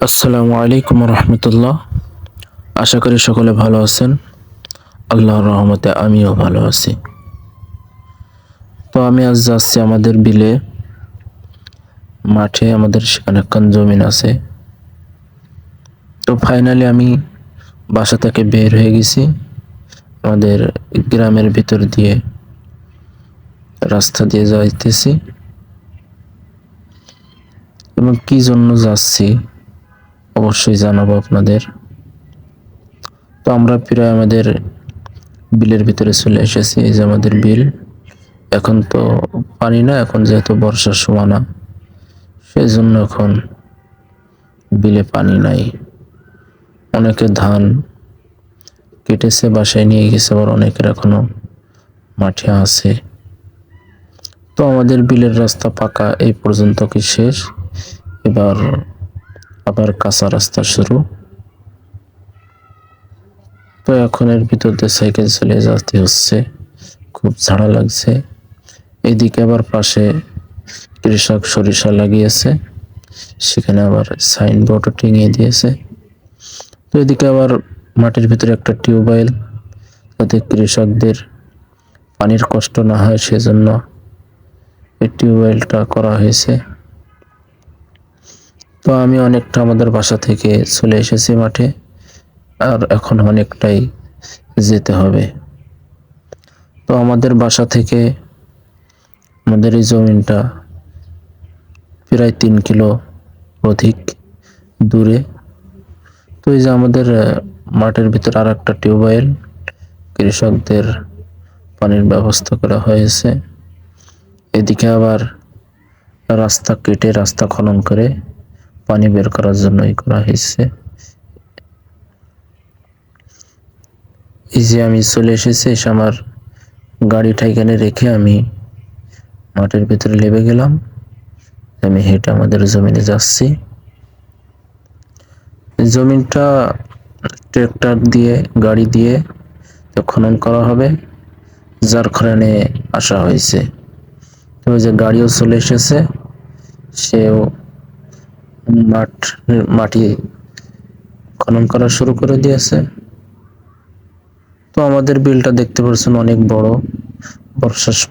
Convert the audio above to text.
আসসালামু আলাইকুম রহমতুল্লাহ। আশা করি সকলে ভালো আছেন। আল্লাহর রহমতে আমিও ভালো আছি। তো আমি আজ যাচ্ছি আমাদের বিলে, মাঠে। আমাদের সেখানে একখান জমিন আছে। তো ফাইনালি আমি বাসা থেকে বের হয়ে গেছি। আমাদের গ্রামের ভিতর দিয়ে রাস্তা দিয়ে যাইতেছি, এবং কি জন্য যাচ্ছি অবশ্যই জানাবো আপনাদের। তো আমরা প্রায় আমাদের বিলের ভিতরে চলে এসেছি। এই যে আমাদের বিল। এখন তো পানি না, এখন যেহেতু বর্ষার সময় না, সেই জন্য এখন বিলে পানি নাই। অনেকে ধান কেটেছে, বাসায় নিয়ে গেছে, আবার অনেকের এখনো মাঠে আছে। তো আমাদের বিলের রাস্তা পাকা এই পর্যন্ত কি শেষ, এবার আবার কাঁচা রাস্তা শুরু। তো এখন এর ভিতর দিয়ে সাইকেল চলে যেতে হচ্ছে, খুব ঝাড়া লাগছে। এদিকে আবার পাশে কৃষক সরিষা লাগিয়েছে, সেখানে আবার সাইনবোর্ডও টিঙিয়ে দিয়েছে। তো এদিকে আবার মাটির ভিতরে একটা টিউবওয়েল, যাতে কৃষকদের পানির কষ্ট না হয় সেজন্য এই টিউবওয়েলটা করা হয়েছে। তো আমি অনেকটা আমাদের বাসা থেকে চলে এসেছি মাঠে, আর এখন অনেকটাই যেতে হবে। তো আমাদের বাসা থেকে আমাদের এই জমিনটা প্রায় 3 কিলো অধিক দূরে। তো এই যে আমাদের মাঠের ভিতর আর একটা টিউবওয়েল, কৃষকদের পানির ব্যবস্থা করা হয়েছে। এদিকে আবার রাস্তা কেটে, রাস্তা খনন করে পানি বের করার জন্যই করা হয়েছে। এই যে আমি চলে এসেছি, এসে আমার গাড়িটা এখানে রেখে আমি মাঠের ভিতরে নেমে গেলাম। আমি হেঁটে আমাদের জমিনে যাচ্ছি। জমিনটা ট্রাক্টর দিয়ে, গাড়ি দিয়ে খনন করা হবে, যার কারণে আসা হয়েছে। তো ওই যে গাড়িও চলে এসেছে, সেও মাটি খনন করা শুরু করে দিয়েছে। তো আমাদের বিলটা দেখতে পাচ্ছেন অনেক বড়। বর্ষার সময়